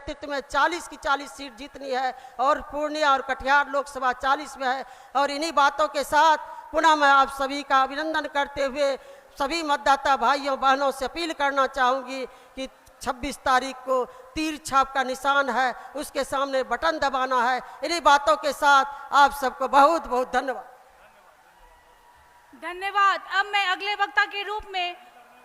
नेतृत्व में 40 की 40 सीट जीतनी है और पूर्णिया और कटिहार लोकसभा 40 में है। और इन्हीं बातों के साथ पुनः मैं आप सभी का अभिनंदन करते हुए सभी मतदाता भाइयों बहनों से अपील करना चाहूँगी कि 26 तारीख को तीर छाप का निशान है, उसके सामने बटन दबाना है। इन्हीं बातों के साथ आप सबको बहुत बहुत धन्यवाद। धन्यवाद। अब मैं अगले वक्ता के रूप में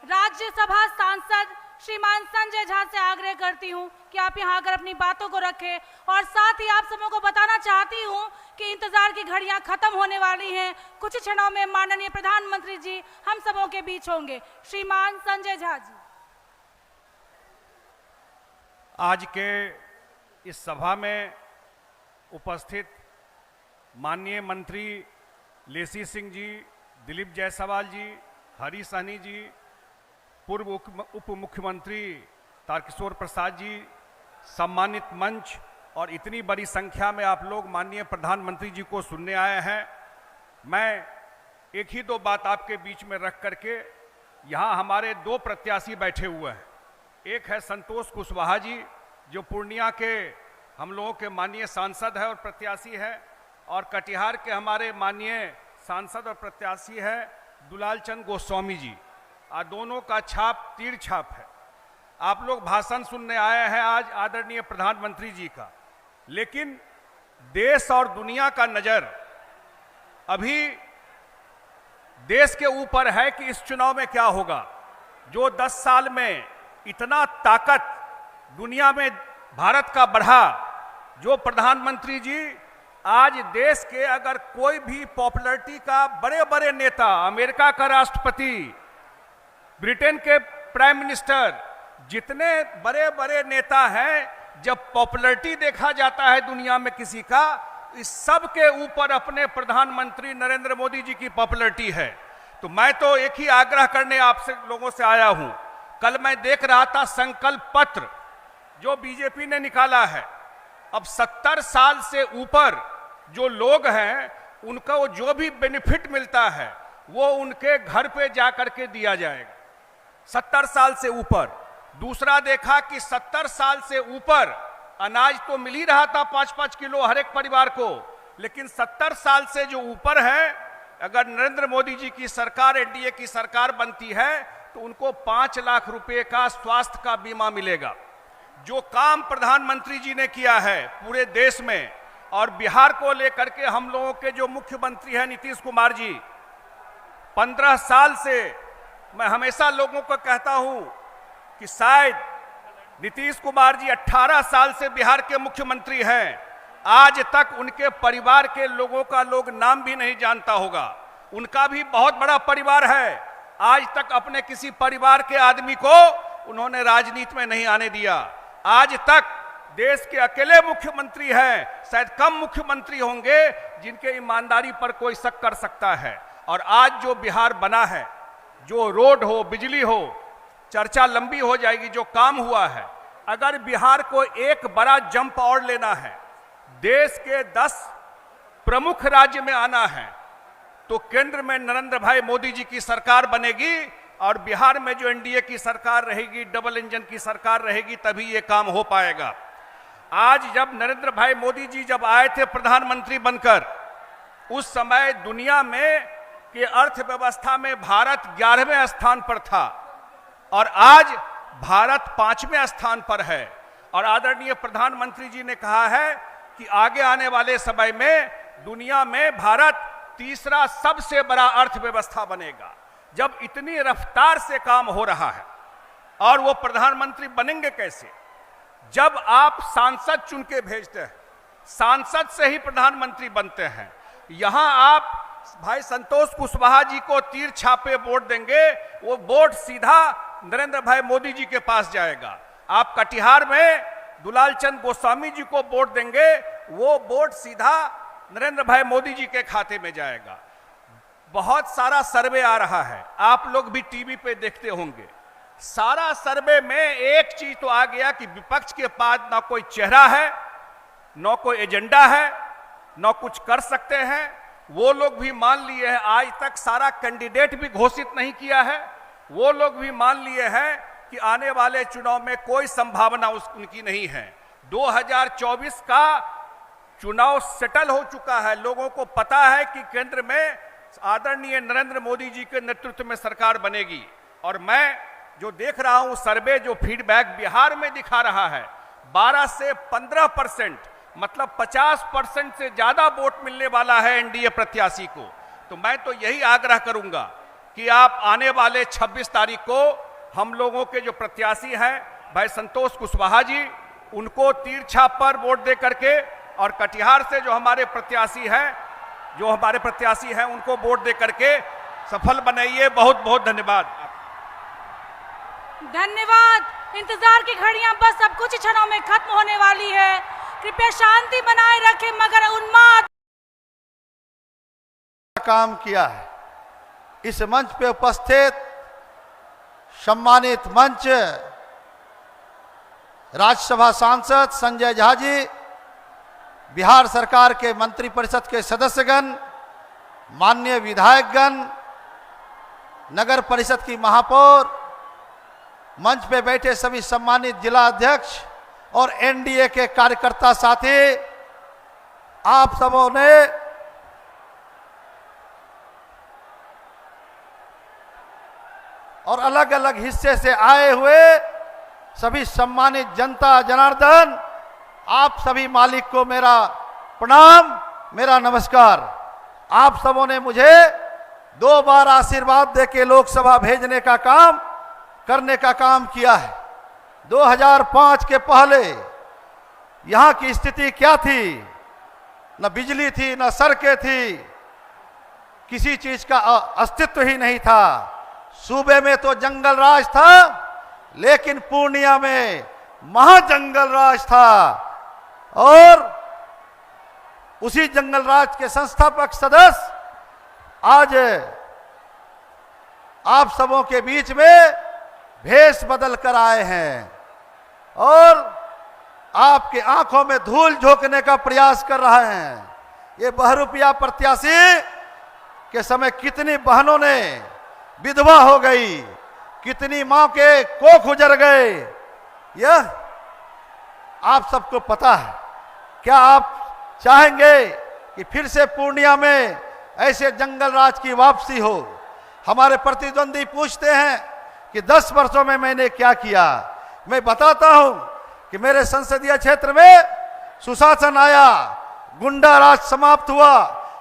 राज्यसभा सांसद श्रीमान संजय झा से आग्रह करती हूं कि आप यहां आकर अपनी बातों को रखें और साथ ही आप सबों को बताना चाहती हूं कि इंतजार की घड़ियां खत्म होने वाली हैं। कुछ क्षणों में माननीय प्रधानमंत्री जी हम सबों के बीच होंगे। श्रीमान संजय झा जी। आज के इस सभा में उपस्थित माननीय मंत्री लेसी सिंह जी, दिलीप जायसवाल जी, हरी सहनी जी, पूर्व उप मुख्यमंत्री तारकिशोर प्रसाद जी, सम्मानित मंच और इतनी बड़ी संख्या में आप लोग माननीय प्रधानमंत्री जी को सुनने आए हैं। मैं एक ही दो बात आपके बीच में रख करके, यहाँ हमारे दो प्रत्याशी बैठे हुए हैं। एक है संतोष कुशवाहा जी जो पूर्णिया के हम लोगों के माननीय सांसद है और प्रत्याशी है, और कटिहार के हमारे माननीय सांसद और प्रत्याशी है दुलाल चंद गोस्वामी जी। दोनों का छाप तीर छाप है। आप लोग भाषण सुनने आए हैं आज आदरणीय प्रधानमंत्री जी का, लेकिन देश और दुनिया का नजर अभी देश के ऊपर है कि इस चुनाव में क्या होगा। जो 10 साल में इतना ताकत दुनिया में भारत का बढ़ा, जो प्रधानमंत्री जी आज देश के अगर कोई भी पॉपुलैरिटी का बड़े बड़े नेता, अमेरिका का राष्ट्रपति, ब्रिटेन के प्राइम मिनिस्टर, जितने बड़े बड़े नेता हैं, जब पॉपुलैरिटी देखा जाता है दुनिया में किसी का, इस सब के ऊपर अपने प्रधानमंत्री नरेंद्र मोदी जी की पॉपुलैरिटी है। तो मैं तो एक ही आग्रह करने आपसे लोगों से आया हूं। कल मैं देख रहा था संकल्प पत्र जो बीजेपी ने निकाला है। अब 70 साल से ऊपर जो लोग हैं उनको जो भी बेनिफिट मिलता है वो उनके घर पे जाकर के दिया जाएगा, 70 साल से ऊपर। दूसरा देखा कि 70 साल से ऊपर अनाज तो मिल ही रहा था 5-5 किलो हर एक परिवार को, लेकिन 70 साल से जो ऊपर है, अगर नरेंद्र मोदी जी की सरकार, एनडीए की सरकार बनती है तो उनको 5 लाख रुपए का स्वास्थ्य का बीमा मिलेगा। जो काम प्रधानमंत्री जी ने किया है पूरे देश में, और बिहार को लेकर के हम लोगों के जो मुख्यमंत्री हैं नीतीश कुमार जी, 15 साल से मैं हमेशा लोगों को कहता हूं कि शायद नीतीश कुमार जी 18 साल से बिहार के मुख्यमंत्री हैं, आज तक उनके परिवार के लोगों का लोग नाम भी नहीं जानता होगा। उनका भी बहुत बड़ा परिवार है, आज तक अपने किसी परिवार के आदमी को उन्होंने राजनीति में नहीं आने दिया। आज तक देश के अकेले मुख्यमंत्री हैं, शायद कम मुख्यमंत्री होंगे जिनके ईमानदारी पर कोई शक कर सकता है। और आज जो बिहार बना है, जो रोड हो, बिजली हो, चर्चा लंबी हो जाएगी, जो काम हुआ है। अगर बिहार को एक बड़ा जंप और लेना है, देश के 10 प्रमुख राज्य में आना है, तो केंद्र में नरेंद्र भाई मोदी जी की सरकार बनेगी और बिहार में जो एनडीए की सरकार रहेगी, डबल इंजन की सरकार रहेगी, तभी ये काम हो पाएगा। आज जब नरेंद्र भाई मोदी जी जब आए थे प्रधानमंत्री बनकर, उस समय दुनिया में के अर्थव्यवस्था में भारत 11वें स्थान पर था और आज भारत 5वें स्थान पर है। और आदरणीय प्रधानमंत्री जी ने कहा है कि आगे आने वाले समय में दुनिया में भारत तीसरा सबसे बड़ा अर्थव्यवस्था बनेगा। जब इतनी रफ्तार से काम हो रहा है, और वो प्रधानमंत्री बनेंगे कैसे? जब आप सांसद चुन के भेजते हैं, सांसद से ही प्रधानमंत्री बनते हैं। यहां आप भाई संतोष कुशवाहा जी को तीर छापे वोट देंगे, वो वोट सीधा नरेंद्र भाई मोदी जी के पास जाएगा। आप कटिहार में दुलाल चंद गोस्वामी जी को वोट देंगे, वो वोट सीधा नरेंद्र भाई मोदी जी के खाते में जाएगा। बहुत सारा सर्वे आ रहा है, आप लोग भी टीवी पे देखते होंगे। सारा सर्वे में एक चीज तो आ गया कि विपक्ष के पास ना कोई चेहरा है, ना कोई एजेंडा है, ना कुछ कर सकते हैं। वो लोग भी मान लिए हैं, आज तक सारा कैंडिडेट भी घोषित नहीं किया है, वो लोग भी मान लिए हैं कि आने वाले चुनाव में कोई संभावना उनकी नहीं है। 2024 का चुनाव सेटल हो चुका है। लोगों को पता है कि केंद्र में आदरणीय नरेंद्र मोदी जी के नेतृत्व में सरकार बनेगी। और मैं जो देख रहा हूं सर्वे, जो फीडबैक बिहार में दिखा रहा है, 12 से 15%, मतलब 50% से ज्यादा वोट मिलने वाला है एनडीए प्रत्याशी को। तो मैं तो यही आग्रह करूंगा कि आप आने वाले 26 तारीख को हम लोगों के जो प्रत्याशी हैं भाई संतोष कुशवाहा जी, उनको तीर छाप पर वोट दे करके, और कटिहार से जो हमारे प्रत्याशी हैं उनको वोट दे करके सफल बनाइए। बहुत बहुत धन्यवाद। धन्यवाद। इंतजार की घड़ियां बस अब कुछ क्षणों में खत्म होने वाली है। कृपया शांति बनाए रखें, मगर उन्माद काम किया है। इस मंच पे उपस्थित सम्मानित मंच राज्यसभा सांसद संजय झा जी, बिहार सरकार के मंत्रिपरिषद के सदस्यगण, माननीय विधायकगण, नगर परिषद की महापौर, मंच पे बैठे सभी सम्मानित जिला अध्यक्ष और एनडीए के कार्यकर्ता साथी, आप सबों ने और अलग अलग हिस्से से आए हुए सभी सम्मानित जनता जनार्दन, आप सभी मालिक को मेरा प्रणाम, मेरा नमस्कार। आप सबों ने मुझे 2 बार आशीर्वाद देके लोकसभा भेजने का काम करने का काम किया है। 2005 के पहले यहां की स्थिति क्या थी? न बिजली थी, न सड़कें थी, किसी चीज का अस्तित्व ही नहीं था। सूबे में तो जंगल राज था, लेकिन पूर्णिया में महाजंगल राज था। और उसी जंगल राज के संस्थापक सदस्य आज आप सबों के बीच में भेष बदल कर आए हैं और आपके आंखों में धूल झोंकने का प्रयास कर रहे हैं। ये बहुरूपिया प्रत्याशी के समय कितनी बहनों ने विधवा हो गई, कितनी मां के कोख उजड़ गए, यह आप सबको पता है। क्या आप चाहेंगे कि फिर से पूर्णिया में ऐसे जंगल राज की वापसी हो? हमारे प्रतिद्वंदी पूछते हैं कि 10 वर्षों में मैंने क्या किया। मैं बताता हूं कि मेरे संसदीय क्षेत्र में सुशासन आया, गुंडा राज समाप्त हुआ,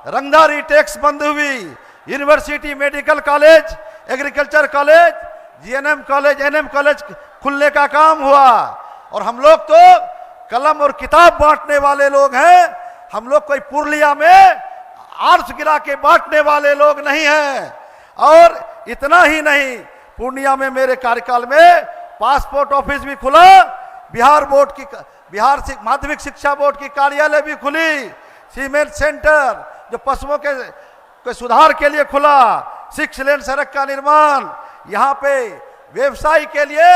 रंगदारी टैक्स बंद हुई, university, medical college, agriculture college, GNM college, ANM college खुलने का काम हुआ। और हम लोग तो कलम और किताब बांटने वाले लोग हैं। हम लोग कोई पुरलिया में आर्स गिरा के बांटने वाले लोग नहीं हैं। और इतना ही नहीं, पूर्णिया में मेरे कार्यकाल में पासपोर्ट ऑफिस भी खुला, बिहार माध्यमिक शिक्षा बोर्ड की कार्यालय भी खुली, सीमेंट सेंटर जो पशुओं के सुधार के लिए खुला, 6 लेन सड़क का निर्माण, यहाँ पे व्यवसाय के लिए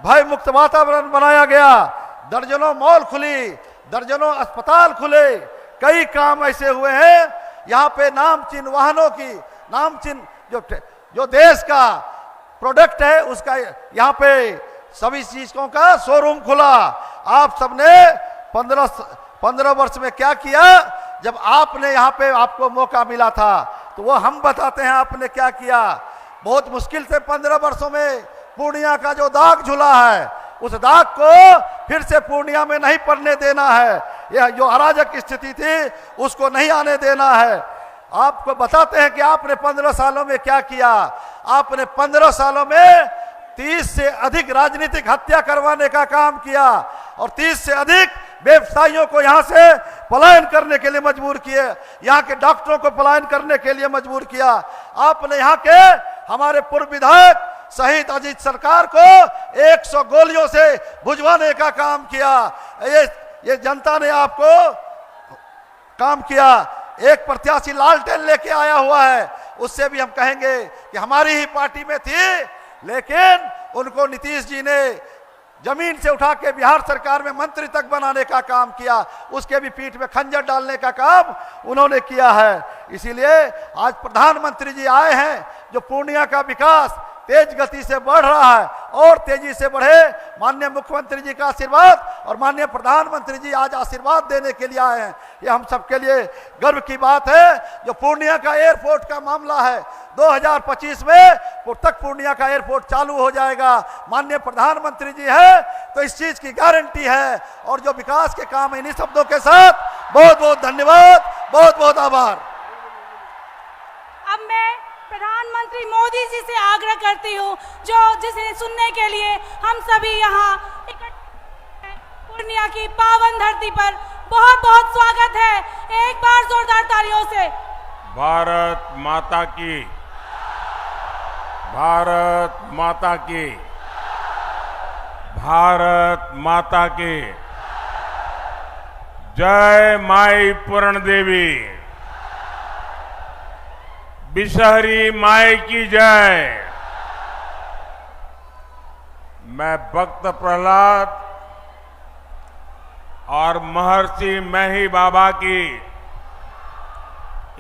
भय मुक्त वातावरण बनाया गया, दर्जनों मॉल खुली, दर्जनों अस्पताल खुले, कई काम ऐसे हुए हैं। यहाँ पे नामचीन वाहनों की, नामचीन जो देश का प्रोडक्ट है उसका यहाँ पे सभी चीजों का शोरूम खुला। आप सबने 15 वर्ष में क्या किया? जब आपने यहाँ पे आपको मौका मिला था तो वो हम बताते हैं आपने क्या किया। बहुत मुश्किल से 15 वर्षों में पूर्णिया का जो दाग झुला है, उस दाग को फिर से पूर्णिया में नहीं पड़ने देना है। यह जो अराजक स्थिति थी उसको नहीं आने देना है। आपको बताते हैं कि आपने 15 सालों में क्या किया। आपने 15 सालों में 30 से अधिक राजनीतिक हत्या करवाने का काम किया और 30 से अधिक व्यवसायियों को यहां से पलायन करने के लिए मजबूर किए, यहाँ के डॉक्टरों को पलायन करने के लिए मजबूर किया। आपने यहाँ के हमारे पूर्व विधायक शहीद अजीत सरकार को 100 गोलियों से बुझवाने का काम किया। ये जनता ने आपको काम किया। एक प्रत्याशी लालटेन लेके आया हुआ है, उससे भी हम कहेंगे कि हमारी ही पार्टी में थी, लेकिन उनको नीतीश जी ने जमीन से उठा के बिहार सरकार में मंत्री तक बनाने का काम किया। उसके भी पीठ में खंजर डालने का काम उन्होंने किया है। इसीलिए आज प्रधानमंत्री जी आए हैं जो पूर्णिया का विकास तेज गति से बढ़ रहा है और तेजी से बढ़े। माननीय मुख्यमंत्री जी का आशीर्वाद और माननीय प्रधानमंत्री जी आज आशीर्वाद देने के लिए आए हैं। ये हम सबके लिए गर्व की बात है। जो पूर्णिया का एयरपोर्ट का मामला है, 2025 में तक पूर्णिया का एयरपोर्ट चालू हो जाएगा। माननीय प्रधानमंत्री जी है तो इस चीज की गारंटी है। और जो विकास के काम है, इन्हीं शब्दों के साथ बहुत बहुत धन्यवाद, बहुत बहुत आभार। अब मैं प्रधानमंत्री मोदी जी से आग्रह करती हूँ, जिसे सुनने के लिए हम सभी यहाँ इकट्ठे हैं। पूर्णिया की पावन धरती पर बहुत बहुत स्वागत है। एक बार जोरदार तालियों से। भारत माता की, भारत माता की, भारत माता की जय। माई पूर्ण देवी, बिशहरी माई की जय। मैं भक्त प्रहलाद और महर्षि मेही बाबा की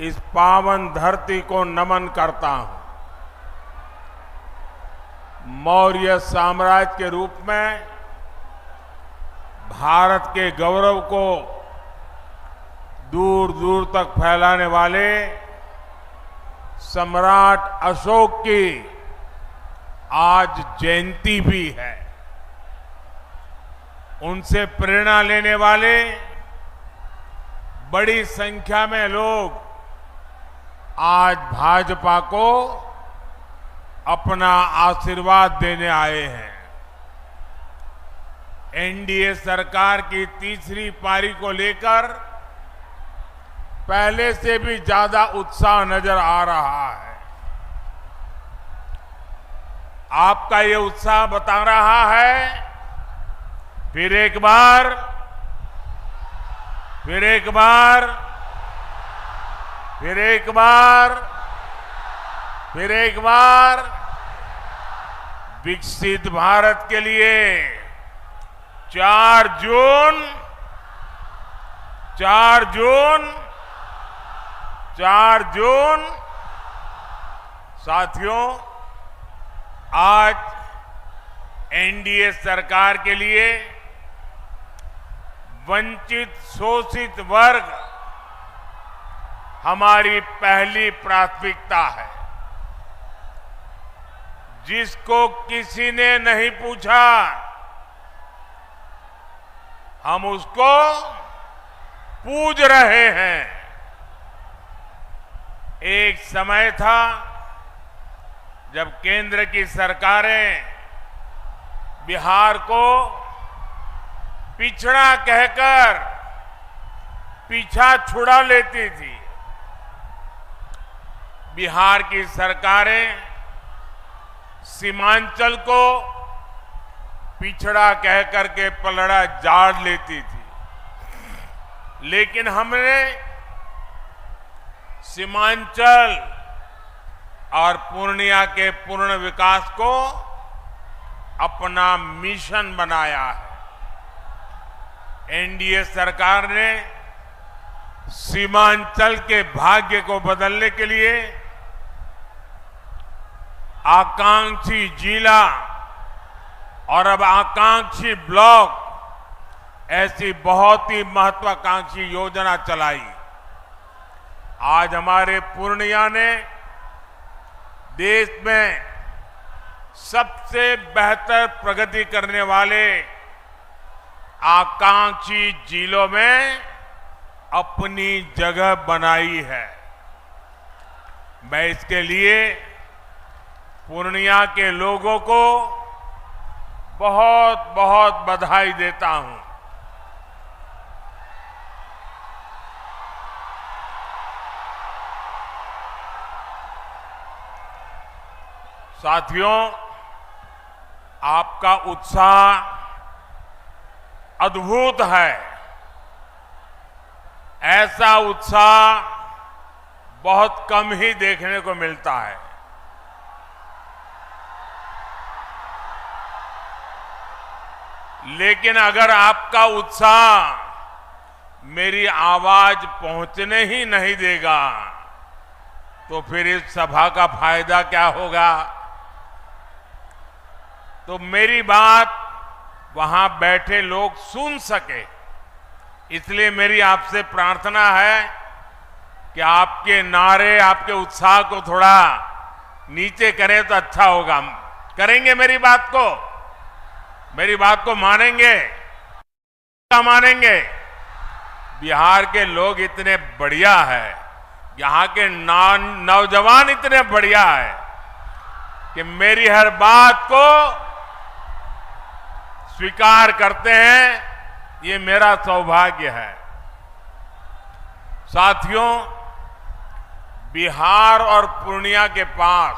इस पावन धरती को नमन करता हूं। मौर्य साम्राज्य के रूप में भारत के गौरव को दूर दूर तक फैलाने वाले सम्राट अशोक की आज जयंती भी है। उनसे प्रेरणा लेने वाले बड़ी संख्या में लोग आज भाजपा को अपना आशीर्वाद देने आए हैं। एनडीए सरकार की तीसरी पारी को लेकर पहले से भी ज्यादा उत्साह नजर आ रहा है। आपका ये उत्साह बता रहा है, फिर एक बार, फिर एक बार, फिर एक बार, फिर एक बार विकसित भारत के लिए 4 जून 4 जून साथियों, आज एनडीए सरकार के लिए वंचित शोषित वर्ग हमारी पहली प्राथमिकता है। जिसको किसी ने नहीं पूछा, हम उसको पूज रहे हैं। एक समय था जब केंद्र की सरकारें बिहार को पिछड़ा कहकर पीछा छुड़ा लेती थी। बिहार की सरकारें सीमांचल को पिछड़ा कहकर के पलड़ा झाड़ लेती थी। लेकिन हमने सीमांचल और पूर्णिया के पूर्ण विकास को अपना मिशन बनाया है। एनडीए सरकार ने सीमांचल के भाग्य को बदलने के लिए आकांक्षी जिला और अब आकांक्षी ब्लॉक ऐसी बहुत ही महत्वाकांक्षी योजना चलाई। आज हमारे पूर्णिया ने देश में सबसे बेहतर प्रगति करने वाले आकांक्षी जिलों में अपनी जगह बनाई है। मैं इसके लिए पूर्णिया के लोगों को बहुत बहुत बधाई देता हूं। साथियों, आपका उत्साह अद्भुत है। ऐसा उत्साह बहुत कम ही देखने को मिलता है। लेकिन अगर आपका उत्साह मेरी आवाज पहुंचने ही नहीं देगा तो फिर इस सभा का फायदा क्या होगा? तो मेरी बात वहां बैठे लोग सुन सके। इसलिए मेरी आपसे प्रार्थना है कि आपके नारे, आपके उत्साह को थोड़ा नीचे करें तो अच्छा होगा। करेंगे मेरी बात को मानेंगे? क्या मानेंगे? बिहार के लोग इतने बढ़िया है, यहां के नौजवान इतने बढ़िया है कि मेरी हर बात को स्वीकार करते हैं। ये मेरा सौभाग्य है। साथियों, बिहार और पूर्णिया के पास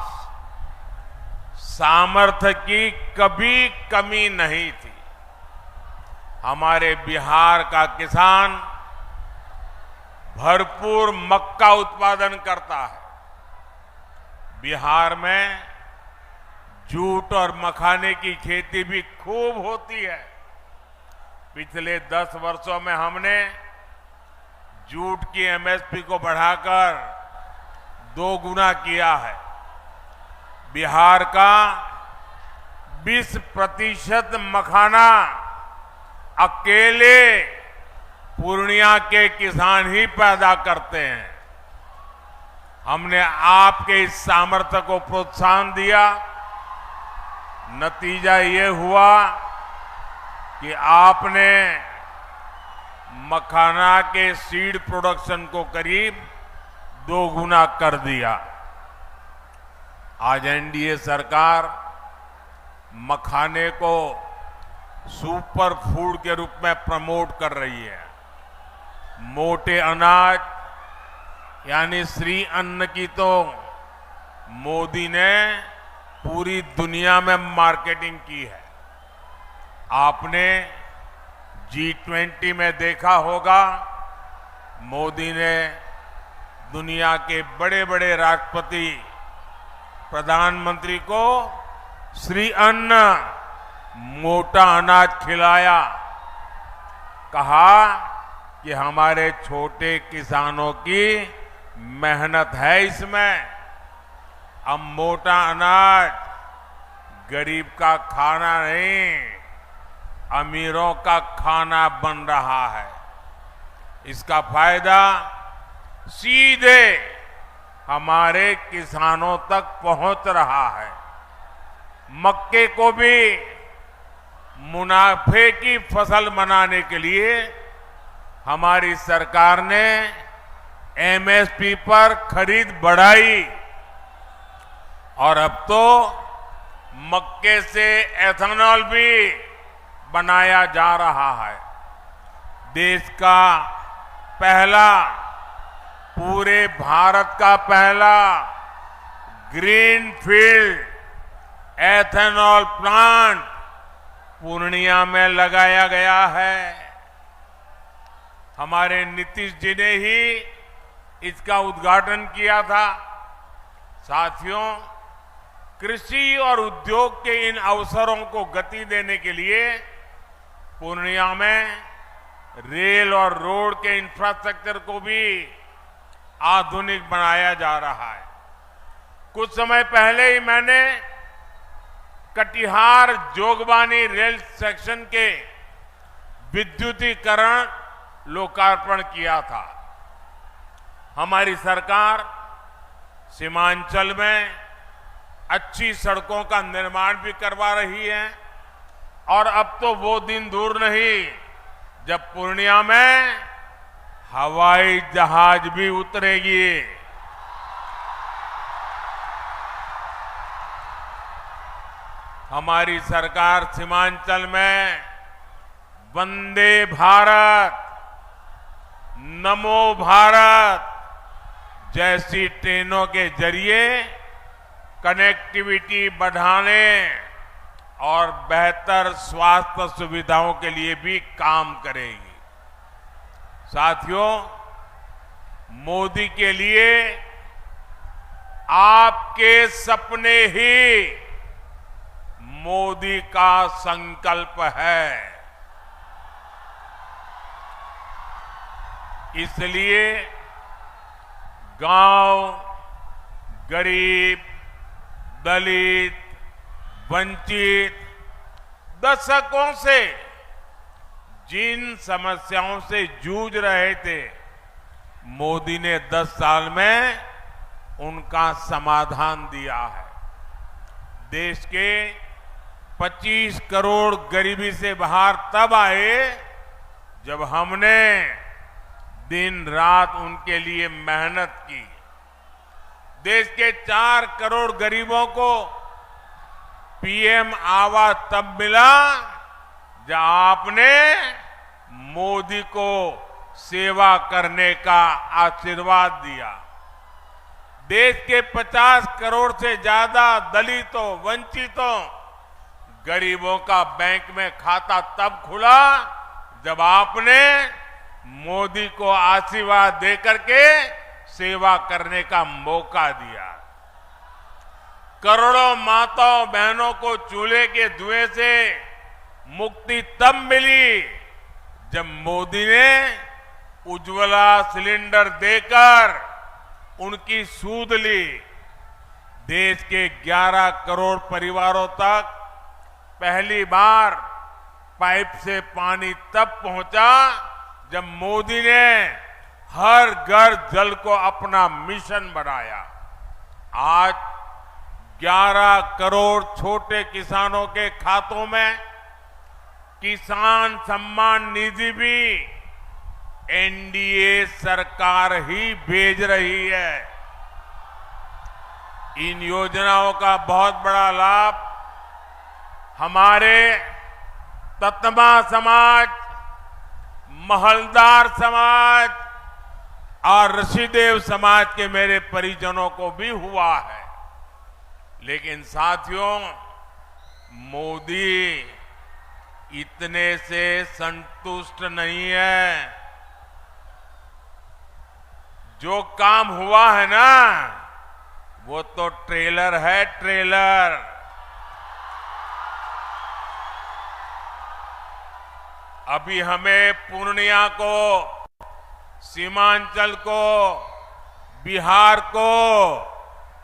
सामर्थ्य की कभी कमी नहीं थी। हमारे बिहार का किसान भरपूर मक्का उत्पादन करता है। बिहार में जूट और मखाने की खेती भी खूब होती है। पिछले 10 वर्षों में हमने जूट की एमएसपी को बढ़ाकर 2 गुना किया है। बिहार का 20% मखाना अकेले पूर्णिया के किसान ही पैदा करते हैं। हमने आपके इस सामर्थ्य को प्रोत्साहन दिया। नतीजा ये हुआ कि आपने मखाना के सीड प्रोडक्शन को करीब 2 गुना कर दिया। आज एनडीए सरकार मखाने को सुपर फूड के रूप में प्रमोट कर रही है। मोटे अनाज यानी श्री अन्न की तो मोदी ने पूरी दुनिया में मार्केटिंग की है। आपने G20 में देखा होगा, मोदी ने दुनिया के बड़े बड़े राष्ट्रपति, प्रधानमंत्री को श्री अन्न, मोटा अनाज खिलाया। कहा कि हमारे छोटे किसानों की मेहनत है इसमें। अब मोटा अनाज गरीब का खाना नहीं, अमीरों का खाना बन रहा है। इसका फायदा सीधे हमारे किसानों तक पहुंच रहा है। मक्के को भी मुनाफे की फसल बनाने के लिए हमारी सरकार ने एमएसपी पर खरीद बढ़ाई और अब तो मक्के से एथेनॉल भी बनाया जा रहा है। देश का पहला, पूरे भारत का पहला green field ethanol plant Purnia में लगाया गया है। हमारे नीतीश जी ने ही इसका उद्घाटन किया था। साथियों, कृषि और उद्योग के इन अवसरों को गति देने के लिए पूर्णिया में रेल और रोड के इंफ्रास्ट्रक्चर को भी आधुनिक बनाया जा रहा है। कुछ समय पहले ही मैंने कटिहार जोगबानी रेल सेक्शन के विद्युतीकरण लोकार्पण किया था। हमारी सरकार सीमांचल में अच्छी सड़कों का निर्माण भी करवा रही है और अब तो वो दिन दूर नहीं जब पूर्णिया में हवाई जहाज भी उतरेगी। हमारी सरकार सीमांचल में वंदे भारत, नमो भारत जैसी ट्रेनों के जरिए कनेक्टिविटी बढ़ाने और बेहतर स्वास्थ्य सुविधाओं के लिए भी काम करेगी। साथियों, मोदी के लिए आपके सपने ही मोदी का संकल्प है। इसलिए गांव, गरीब, दलित, वंचित दशकों से जिन समस्याओं से जूझ रहे थे, मोदी ने 10 साल में उनका समाधान दिया है। देश के 25 करोड़ गरीबी से बाहर तब आए जब हमने दिन रात उनके लिए मेहनत की। देश के 4 करोड़ गरीबों को पीएम आवास तब मिला जब आपने मोदी को सेवा करने का आशीर्वाद दिया। देश के 50 करोड़ से ज्यादा दलितों, वंचितों, गरीबों का बैंक में खाता तब खुला जब आपने मोदी को आशीर्वाद देकर के सेवा करने का मौका दिया। करोड़ों माताओं बहनों को चूल्हे के धुएं से मुक्ति तब मिली जब मोदी ने उज्ज्वला सिलेंडर देकर उनकी सूध ली। देश के 11 करोड़ परिवारों तक पहली बार पाइप से पानी तब पहुंचा जब मोदी ने हर घर जल को अपना मिशन बनाया। आज 11 करोड़ छोटे किसानों के खातों में किसान सम्मान निधि भी एनडीए सरकार ही भेज रही है। इन योजनाओं का बहुत बड़ा लाभ हमारे ततमा समाज, महलदार समाज और ऋषिदेव समाज के मेरे परिजनों को भी हुआ है। लेकिन साथियों, मोदी इतने से संतुष्ट नहीं है। जो काम हुआ है ना, वो तो ट्रेलर है, ट्रेलर। अभी हमें पूर्णिया को, सीमांचल को, बिहार को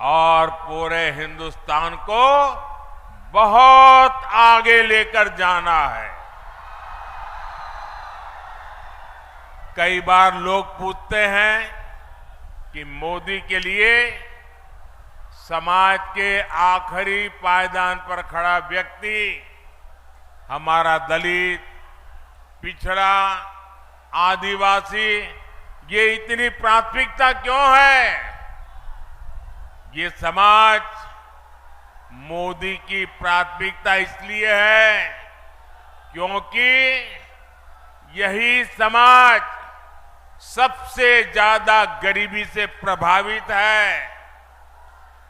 और पूरे हिंदुस्तान को बहुत आगे लेकर जाना है। कई बार लोग पूछते हैं कि मोदी के लिए समाज के आखिरी पायदान पर खड़ा व्यक्ति, हमारा दलित, पिछड़ा, आदिवासी, ये इतनी प्राथमिकता क्यों है? ये समाज मोदी की प्राथमिकता इसलिए है क्योंकि यही समाज सबसे ज्यादा गरीबी से प्रभावित है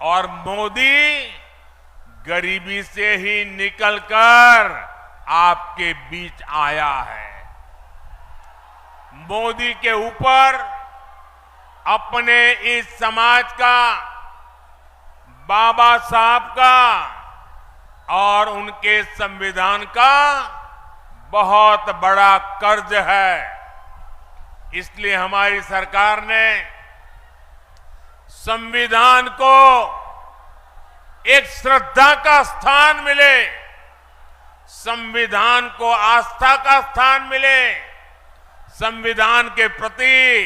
और मोदी गरीबी से ही निकलकर आपके बीच आया है। मोदी के ऊपर अपने इस समाज का, बाबा साहब का और उनके संविधान का बहुत बड़ा कर्ज है। इसलिए हमारी सरकार ने संविधान को एक श्रद्धा का स्थान मिले, संविधान को आस्था का स्थान मिले, संविधान के प्रति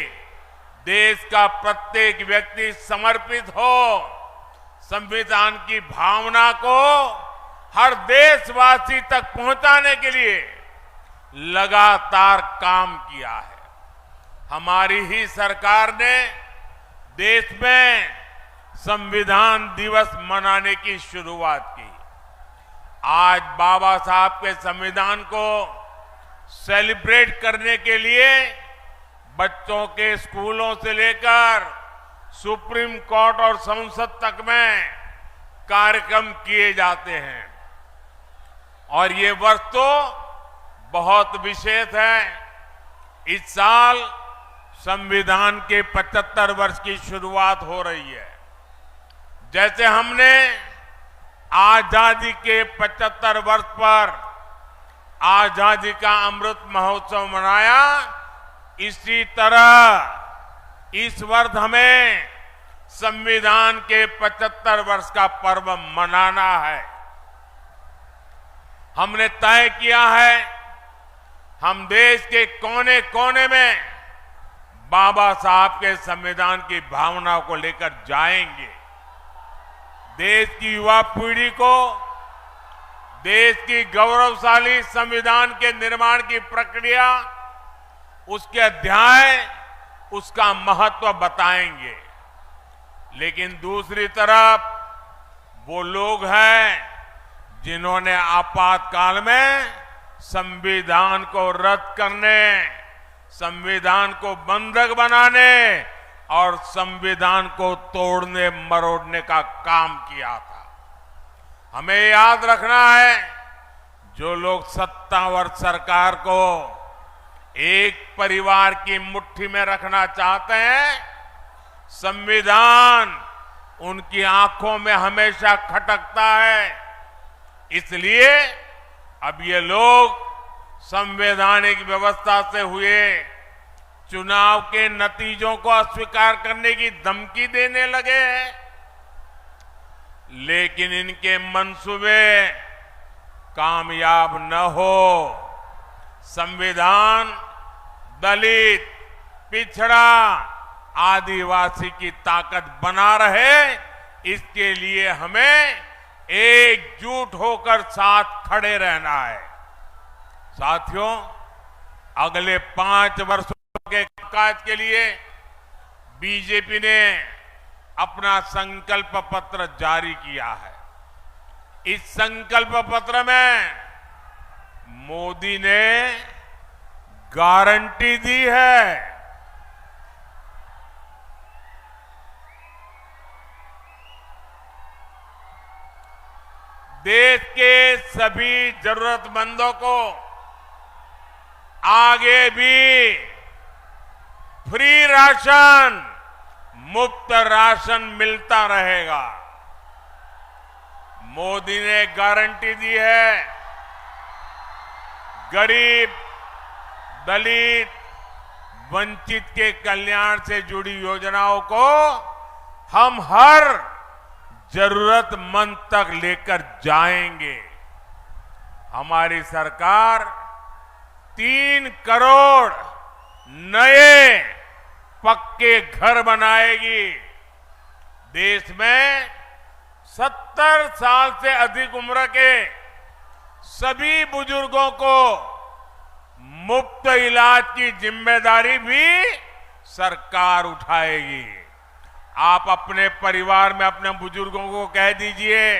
देश का प्रत्येक व्यक्ति समर्पित हो, संविधान की भावना को हर देशवासी तक पहुंचाने के लिए लगातार काम किया है। हमारी ही सरकार ने देश में संविधान दिवस मनाने की शुरुआत की। आज बाबा साहब के संविधान को सेलिब्रेट करने के लिए बच्चों के स्कूलों से लेकर सुप्रीम कोर्ट और संसद तक में कार्यक्रम किए जाते हैं और ये वर्ष तो बहुत विशेष है। इस साल संविधान के 75 वर्ष की शुरुआत हो रही है। जैसे हमने आजादी के 75 वर्ष पर आजादी का अमृत महोत्सव मनाया, इसी तरह इस वर्ष हमें संविधान के 75 वर्ष का पर्व मनाना है। हमने तय किया है, हम देश के कोने कोने में बाबा साहब के संविधान की भावना को लेकर जाएंगे। देश की युवा पीढ़ी को देश की गौरवशाली संविधान के निर्माण की प्रक्रिया, उसके अध्याय, उसका महत्व बताएंगे। लेकिन दूसरी तरफ वो लोग हैं जिन्होंने आपातकाल में संविधान को रद्द करने, संविधान को बंधक बनाने और संविधान को तोड़ने मरोड़ने का काम किया था। हमें याद रखना है, जो लोग सत्तावर सरकार को एक परिवार की मुट्ठी में रखना चाहते हैं, संविधान उनकी आंखों में हमेशा खटकता है। इसलिए अब ये लोग संवैधानिक व्यवस्था से हुए चुनाव के नतीजों को अस्वीकार करने की धमकी देने लगे हैं। लेकिन इनके मंसूबे कामयाब न हो, संविधान दलित, पिछड़ा, आदिवासी की ताकत बना रहे, इसके लिए हमें एकजुट होकर साथ खड़े रहना है। साथियों, अगले 5 वर्षों के काज के लिए बीजेपी ने अपना संकल्प पत्र जारी किया है। इस संकल्प पत्र में मोदी ने गारंटी दी है, देश के सभी जरूरतमंदों को आगे भी फ्री राशन, मुफ्त राशन मिलता रहेगा। मोदी ने गारंटी दी है, गरीब, दलित, वंचित के कल्याण से जुड़ी योजनाओं को हम हर जरूरतमंद तक लेकर जाएंगे। हमारी सरकार 3 करोड़ नए पक्के घर बनाएगी। देश में 70 साल से अधिक उम्र के सभी बुजुर्गों को मुफ्त इलाज की जिम्मेदारी भी सरकार उठाएगी। आप अपने परिवार में अपने बुजुर्गों को कह दीजिए,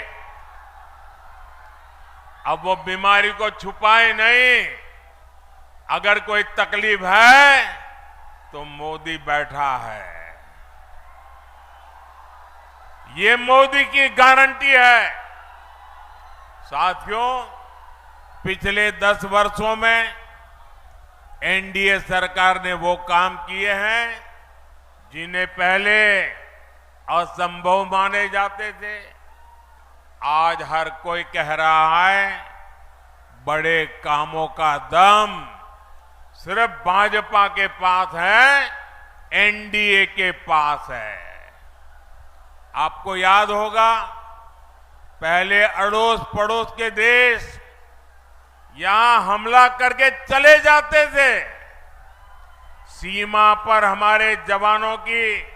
अब वो बीमारी को छुपाए नहीं। अगर कोई तकलीफ है तो मोदी बैठा है। ये मोदी की गारंटी है। साथियों, पिछले 10 वर्षों में एनडीए सरकार ने वो काम किए हैं जिन्हें पहले असंभव माने जाते थे। आज हर कोई कह रहा है, बड़े कामों का दम सिर्फ भाजपा के पास है, एनडीए के पास है। आपको याद होगा, पहले अड़ोस पड़ोस के देश यहां हमला करके चले जाते थे। सीमा पर हमारे जवानों की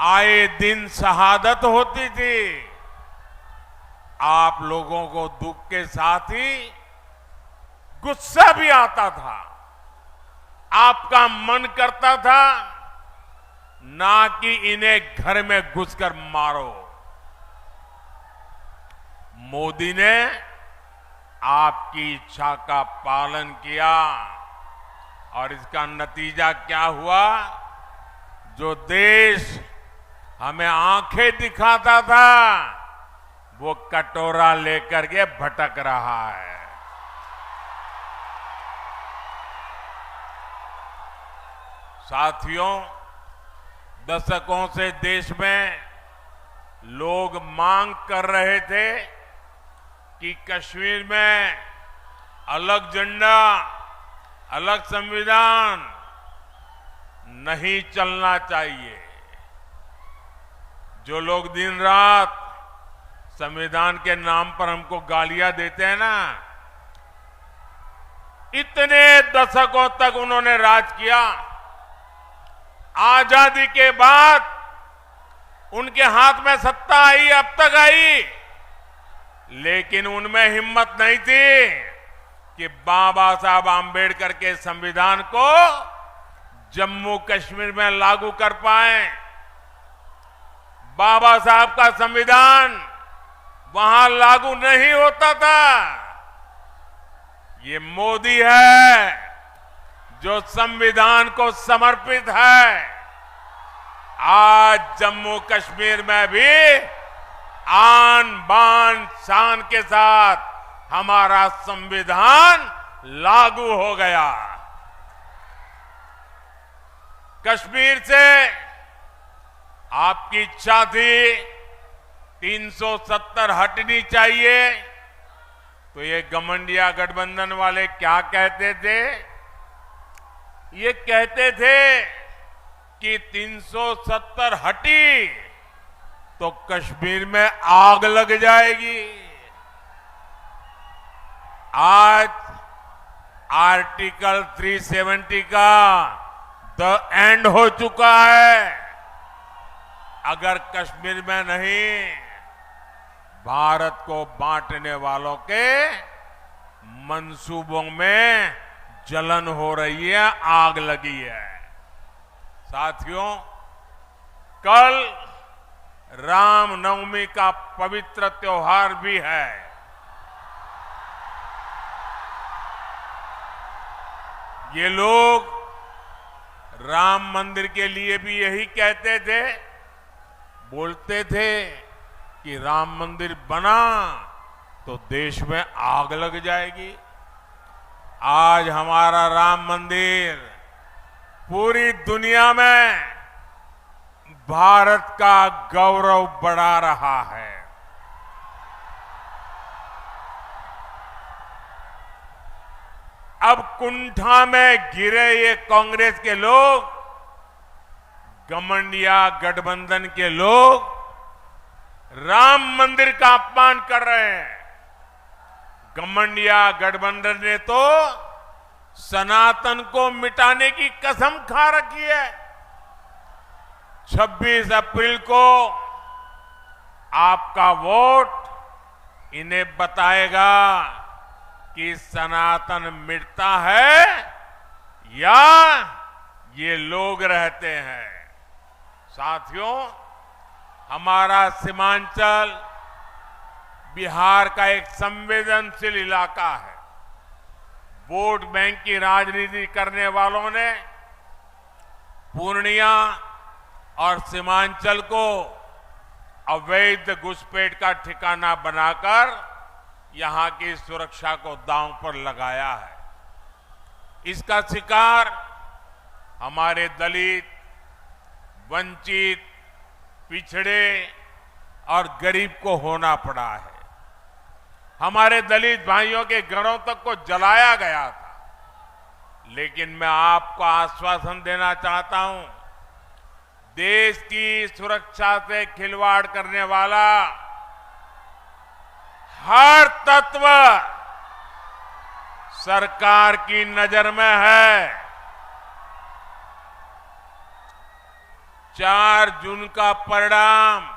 आए दिन शहादत होती थी। आप लोगों को दुख के साथ ही गुस्सा भी आता था। आपका मन करता था ना कि इन्हें घर में घुसकर मारो। मोदी ने आपकी इच्छा का पालन किया और इसका नतीजा क्या हुआ? जो देश हमें आंखें दिखाता था, वो कटोरा लेकर के भटक रहा है। साथियों, दशकों से देश में लोग मांग कर रहे थे कि कश्मीर में अलग झंडा, अलग संविधान नहीं चलना चाहिए। जो लोग दिन रात संविधान के नाम पर हमको गालियां देते हैं ना, इतने दशकों तक उन्होंने राज किया। आजादी के बाद उनके हाथ में सत्ता आई, अब तक आई, लेकिन उनमें हिम्मत नहीं थी कि बाबा साहब आम्बेडकर के संविधान को जम्मू कश्मीर में लागू कर पाए। बाबा साहब का संविधान वहां लागू नहीं होता था। ये मोदी है जो संविधान को समर्पित है। आज जम्मू कश्मीर में भी आन बान शान के साथ हमारा संविधान लागू हो गया। कश्मीर से आपकी इच्छा थी 370 हटनी चाहिए, तो ये घमंडिया गठबंधन वाले क्या कहते थे? ये कहते थे कि 370 हटी तो कश्मीर में आग लग जाएगी। आज आर्टिकल 370 का द एंड हो चुका है। अगर कश्मीर में नहीं, भारत को बांटने वालों के मंसूबों में जलन हो रही है, आग लगी है। साथियों, कल रामनवमी का पवित्र त्योहार भी है। ये लोग राम मंदिर के लिए भी यही कहते थे, बोलते थे कि राम मंदिर बना तो देश में आग लग जाएगी। आज हमारा राम मंदिर पूरी दुनिया में भारत का गौरव बढ़ा रहा है। अब कुंठा में गिरे ये कांग्रेस के लोग, घमंडिया गठबंधन के लोग राम मंदिर का अपमान कर रहे हैं। घमंडिया गठबंधन ने तो सनातन को मिटाने की कसम खा रखी है। 26 अप्रैल को आपका वोट इन्हें बताएगा कि सनातन मिटता है या ये लोग रहते हैं। साथियों, हमारा सीमांचल बिहार का एक संवेदनशील इलाका है। वोट बैंक की राजनीति करने वालों ने पूर्णिया और सीमांचल को अवैध घुसपैठ का ठिकाना बनाकर यहां की सुरक्षा को दांव पर लगाया है। इसका शिकार हमारे दलित, वंचित, पिछड़े और गरीब को होना पड़ा है। हमारे दलित भाइयों के घरों तक को जलाया गया था। लेकिन मैं आपको आश्वासन देना चाहता हूं, देश की सुरक्षा से खिलवाड़ करने वाला हर तत्व सरकार की नजर में है। 4 जून का परिणाम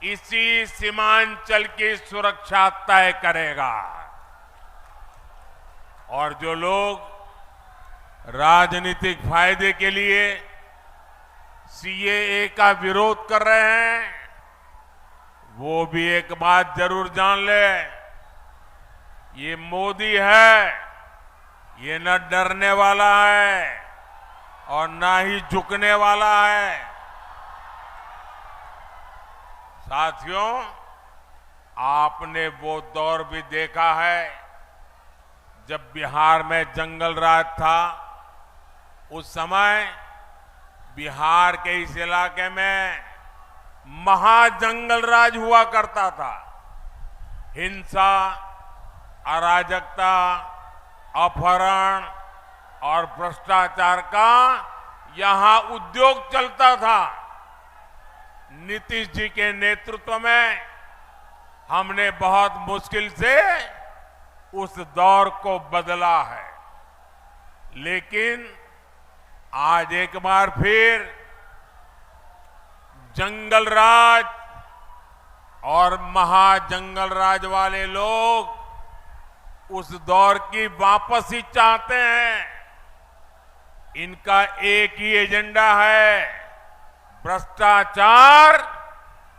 इसी सीमांचल की सुरक्षा तय करेगा। और जो लोग राजनीतिक फायदे के लिए सीएए का विरोध कर रहे हैं, वो भी एक बात जरूर जान ले, ये मोदी है, ये न डरने वाला है और ना ही झुकने वाला है। साथियों, आपने वो दौर भी देखा है जब बिहार में जंगल राज था। उस समय बिहार के इस इलाके में महाजंगल राज हुआ करता था। हिंसा, अराजकता, अपहरण और भ्रष्टाचार का यहां उद्योग चलता था। नीतीश जी के नेतृत्व में हमने बहुत मुश्किल से उस दौर को बदला है। लेकिन आज एक बार फिर जंगल राज और महाजंगल राज वाले लोग उस दौर की वापसी चाहते हैं। इनका एक ही एजेंडा है, भ्रष्टाचार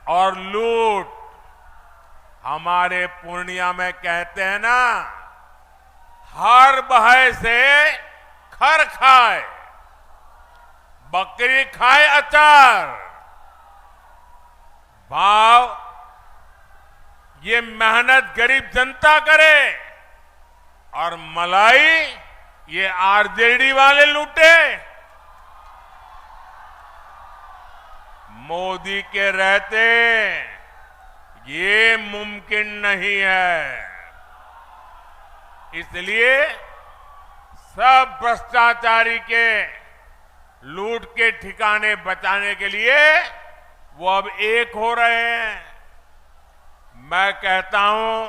और लूट। हमारे पूर्णिया में कहते हैं ना, हर बहे से खर खाए, बकरी खाए अचार। भाव ये मेहनत गरीब जनता करे और मलाई ये आरजेडी वाले लूटे। मोदी के रहते ये मुमकिन नहीं है। इसलिए सब भ्रष्टाचारी के लूट के ठिकाने बचाने के लिए वो अब एक हो रहे हैं। मैं कहता हूं,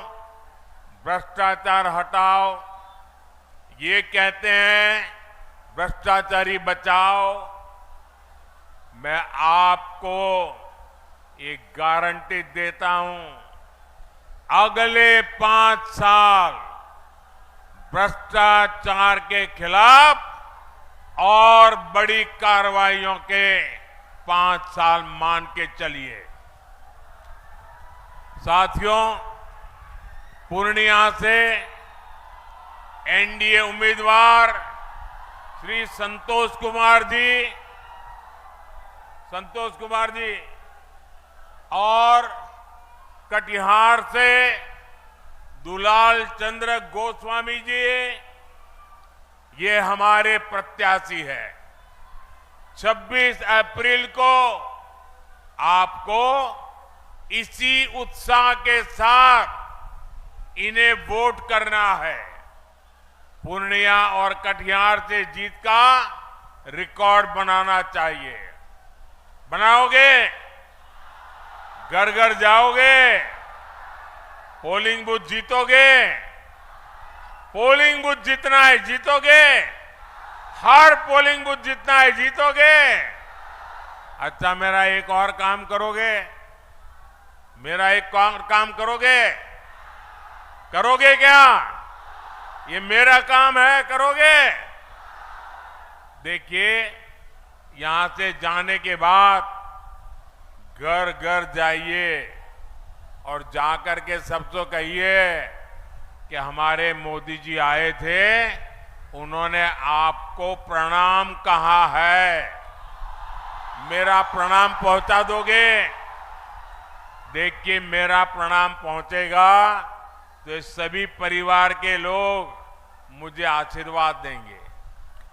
भ्रष्टाचार हटाओ, ये कहते हैं भ्रष्टाचारी बचाओ। मैं आपको एक गारंटी देता हूं, अगले 5 साल भ्रष्टाचार के खिलाफ और बड़ी कार्रवाइयों के 5 साल मान के चलिए। साथियों, पूर्णिया से एनडीए उम्मीदवार श्री संतोष कुमार जी और कटिहार से दुलाल चंद्र गोस्वामी जी, ये हमारे प्रत्याशी है। 26 अप्रैल को आपको इसी उत्साह के साथ इन्हें वोट करना है। पूर्णिया और कटिहार से जीत का रिकॉर्ड बनाना चाहिए। बनाओगे? घर घर जाओगे? पोलिंग बूथ जीतोगे? पोलिंग बूथ जीतना है, जीतोगे? हर पोलिंग बूथ जीतना है, जीतोगे? अच्छा, मेरा एक और काम करोगे? मेरा एक और काम करोगे? करोगे क्या? ये मेरा काम है, करोगे? देखिए, यहां से जाने के बाद घर घर जाइए और जाकर के सबसे कहिए कि हमारे मोदी जी आए थे, उन्होंने आपको प्रणाम कहा है, मेरा प्रणाम पहुंचा दोगे? देखिए, मेरा प्रणाम पहुंचेगा तो सभी परिवार के लोग मुझे आशीर्वाद देंगे।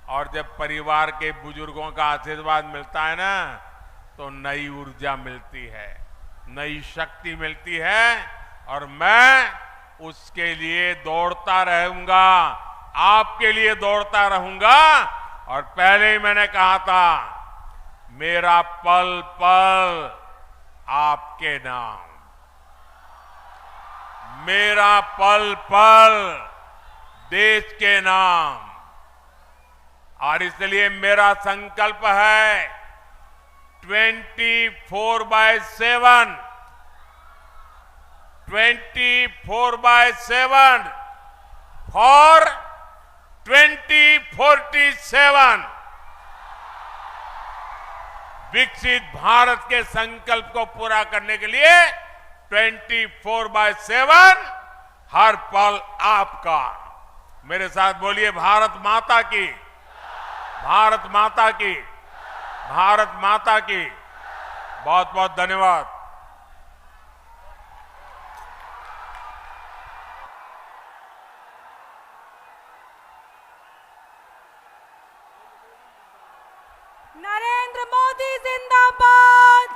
और जब परिवार के बुजुर्गों का आशीर्वाद मिलता है ना, तो नई ऊर्जा मिलती है, नई शक्ति मिलती है, और मैं उसके लिए दौड़ता रहूंगा, आपके लिए दौड़ता रहूंगा। और पहले ही मैंने कहा था, मेरा पल पल आपके नाम, मेरा पल पल देश के नाम। और इसलिए मेरा संकल्प है 24/7 फॉर 2047 विकसित भारत के संकल्प को पूरा करने के लिए 24/7 हर पल आपका। मेरे साथ बोलिए, भारत माता की, भारत माता की, भारत माता की। बहुत बहुत धन्यवाद। नरेंद्र मोदी जिंदाबाद,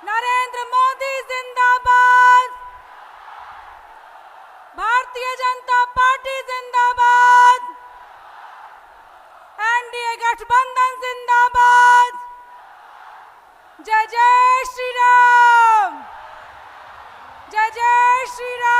नरेंद्र मोदी जिंदाबाद, भारतीय जनता पार्टी जिंदाबाद, एनडीए गठबंधन जिंदाबाद। जय जय श्री राम, जय जय श्री राम।